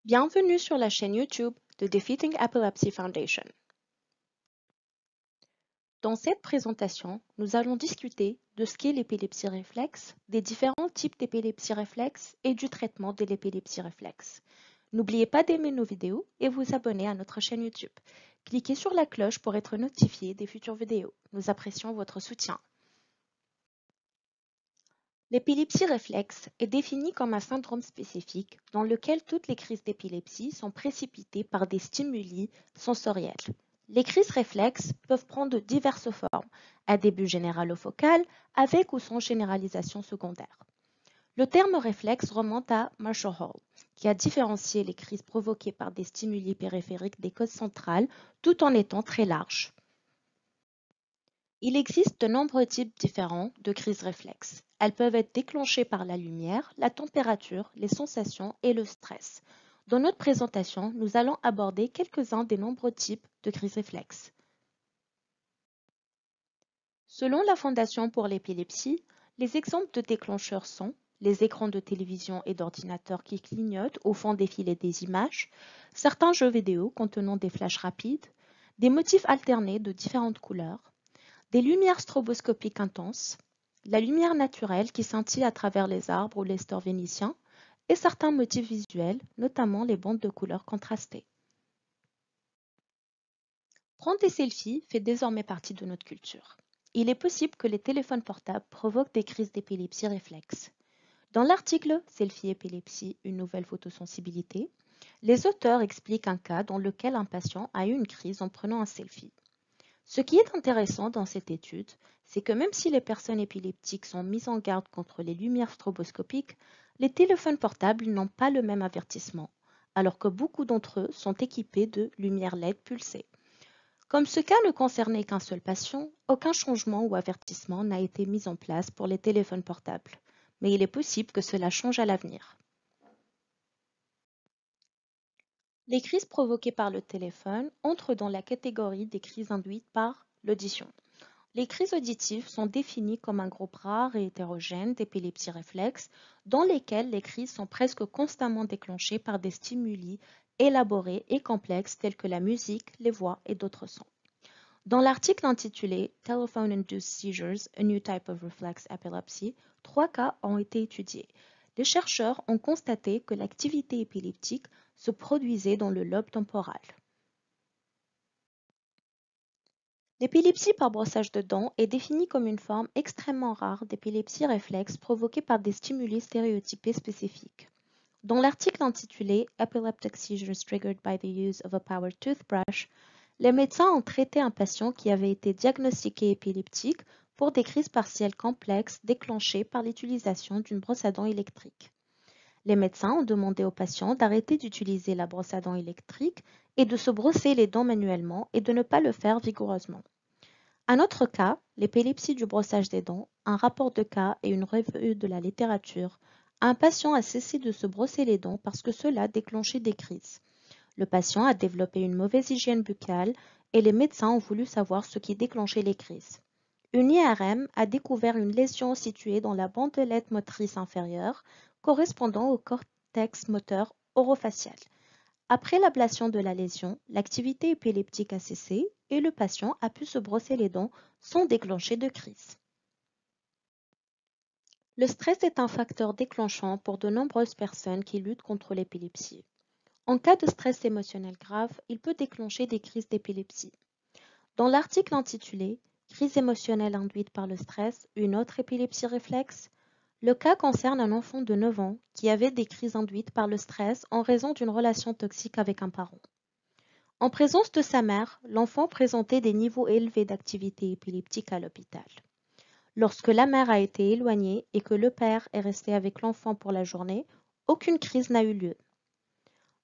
Bienvenue sur la chaîne YouTube de Defeating Epilepsy Foundation. Dans cette présentation, nous allons discuter de ce qu'est l'épilepsie réflexe, des différents types d'épilepsie réflexe et du traitement de l'épilepsie réflexe. N'oubliez pas d'aimer nos vidéos et vous abonner à notre chaîne YouTube. Cliquez sur la cloche pour être notifié des futures vidéos. Nous apprécions votre soutien. L'épilepsie réflexe est définie comme un syndrome spécifique dans lequel toutes les crises d'épilepsie sont précipitées par des stimuli sensoriels. Les crises réflexes peuvent prendre diverses formes, à début généralo-focal, avec ou sans généralisation secondaire. Le terme réflexe remonte à Marshall Hall, qui a différencié les crises provoquées par des stimuli périphériques des causes centrales tout en étant très larges. Il existe de nombreux types différents de crises réflexes. Elles peuvent être déclenchées par la lumière, la température, les sensations et le stress. Dans notre présentation, nous allons aborder quelques-uns des nombreux types de crises réflexes. Selon la Fondation pour l'épilepsie, les exemples de déclencheurs sont les écrans de télévision et d'ordinateur qui clignotent au fond défiler des images, certains jeux vidéo contenant des flashs rapides, des motifs alternés de différentes couleurs, des lumières stroboscopiques intenses, la lumière naturelle qui scintille à travers les arbres ou les stores vénitiens, et certains motifs visuels, notamment les bandes de couleurs contrastées. Prendre des selfies fait désormais partie de notre culture. Il est possible que les téléphones portables provoquent des crises d'épilepsie réflexe. Dans l'article Selfie épilepsie, une nouvelle photosensibilité, les auteurs expliquent un cas dans lequel un patient a eu une crise en prenant un selfie. Ce qui est intéressant dans cette étude, c'est que même si les personnes épileptiques sont mises en garde contre les lumières stroboscopiques, les téléphones portables n'ont pas le même avertissement, alors que beaucoup d'entre eux sont équipés de lumières LED pulsées. Comme ce cas ne concernait qu'un seul patient, aucun changement ou avertissement n'a été mis en place pour les téléphones portables, mais il est possible que cela change à l'avenir. Les crises provoquées par le téléphone entrent dans la catégorie des crises induites par l'audition. Les crises auditives sont définies comme un groupe rare et hétérogène d'épilepsie réflexe dans lesquelles les crises sont presque constamment déclenchées par des stimuli élaborés et complexes tels que la musique, les voix et d'autres sons. Dans l'article intitulé Telephone-Induced Seizures, a New Type of Reflex Epilepsy, 3 cas ont été étudiés. Les chercheurs ont constaté que l'activité épileptique se produisait dans le lobe temporal. L'épilepsie par brossage de dents est définie comme une forme extrêmement rare d'épilepsie réflexe provoquée par des stimuli stéréotypés spécifiques. Dans l'article intitulé Epileptic Seizures Triggered by the Use of a Power Toothbrush, les médecins ont traité un patient qui avait été diagnostiqué épileptique pour des crises partielles complexes déclenchées par l'utilisation d'une brosse à dents électrique. Les médecins ont demandé au patient d'arrêter d'utiliser la brosse à dents électrique et de se brosser les dents manuellement et de ne pas le faire vigoureusement. Un autre cas, l'épilepsie du brossage des dents, un rapport de cas et une revue de la littérature. Un patient a cessé de se brosser les dents parce que cela déclenchait des crises. Le patient a développé une mauvaise hygiène buccale et les médecins ont voulu savoir ce qui déclenchait les crises. Une IRM a découvert une lésion située dans la bandelette motrice inférieure correspondant au cortex moteur orofacial. Après l'ablation de la lésion, l'activité épileptique a cessé et le patient a pu se brosser les dents sans déclencher de crise. Le stress est un facteur déclenchant pour de nombreuses personnes qui luttent contre l'épilepsie. En cas de stress émotionnel grave, il peut déclencher des crises d'épilepsie. Dans l'article intitulé Crise émotionnelle induite par le stress, une autre épilepsie réflexe, le cas concerne un enfant de 9 ans qui avait des crises induites par le stress en raison d'une relation toxique avec un parent. En présence de sa mère, l'enfant présentait des niveaux élevés d'activité épileptique à l'hôpital. Lorsque la mère a été éloignée et que le père est resté avec l'enfant pour la journée, aucune crise n'a eu lieu.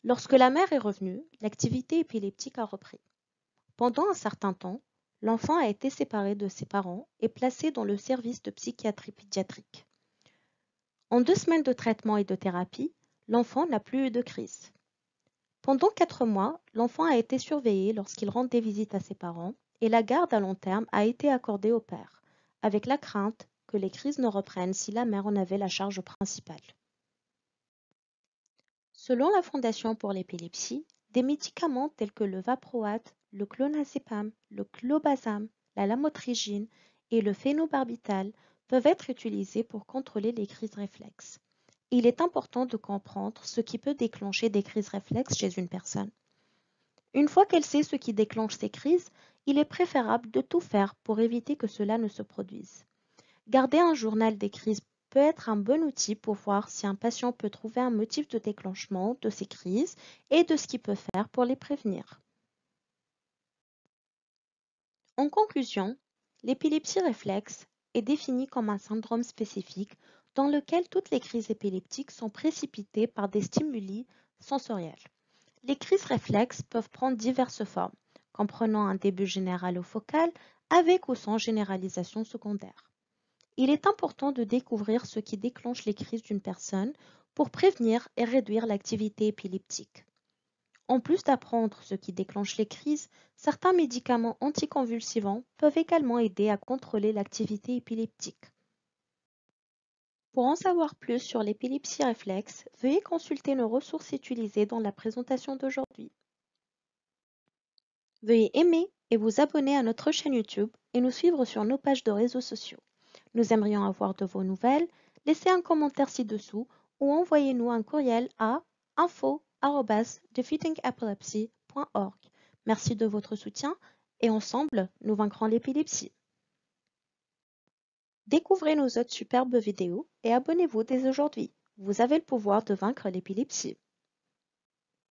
Lorsque la mère est revenue, l'activité épileptique a repris. Pendant un certain temps, l'enfant a été séparé de ses parents et placé dans le service de psychiatrie pédiatrique. En 2 semaines de traitement et de thérapie, l'enfant n'a plus eu de crise. Pendant 4 mois, l'enfant a été surveillé lorsqu'il rendait visite à ses parents et la garde à long terme a été accordée au père, avec la crainte que les crises ne reprennent si la mère en avait la charge principale. Selon la Fondation pour l'épilepsie, des médicaments tels que le valproate, le clonazepam, le clobazam, la lamotrigine et le phénobarbital peuvent être utilisés pour contrôler les crises réflexes. Il est important de comprendre ce qui peut déclencher des crises réflexes chez une personne. Une fois qu'elle sait ce qui déclenche ces crises, il est préférable de tout faire pour éviter que cela ne se produise. Garder un journal des crises peut être un bon outil pour voir si un patient peut trouver un motif de déclenchement de ces crises et de ce qu'il peut faire pour les prévenir. En conclusion, l'épilepsie réflexe est définie comme un syndrome spécifique dans lequel toutes les crises épileptiques sont précipitées par des stimuli sensoriels. Les crises réflexes peuvent prendre diverses formes, comprenant un début général ou focal avec ou sans généralisation secondaire. Il est important de découvrir ce qui déclenche les crises d'une personne pour prévenir et réduire l'activité épileptique. En plus d'apprendre ce qui déclenche les crises, certains médicaments anticonvulsivants peuvent également aider à contrôler l'activité épileptique. Pour en savoir plus sur l'épilepsie réflexe, veuillez consulter nos ressources utilisées dans la présentation d'aujourd'hui. Veuillez aimer et vous abonner à notre chaîne YouTube et nous suivre sur nos pages de réseaux sociaux. Nous aimerions avoir de vos nouvelles. Laissez un commentaire ci-dessous ou envoyez-nous un courriel à info@defeatingepilepsy.org. Merci de votre soutien et ensemble, nous vaincrons l'épilepsie. Découvrez nos autres superbes vidéos et abonnez-vous dès aujourd'hui. Vous avez le pouvoir de vaincre l'épilepsie.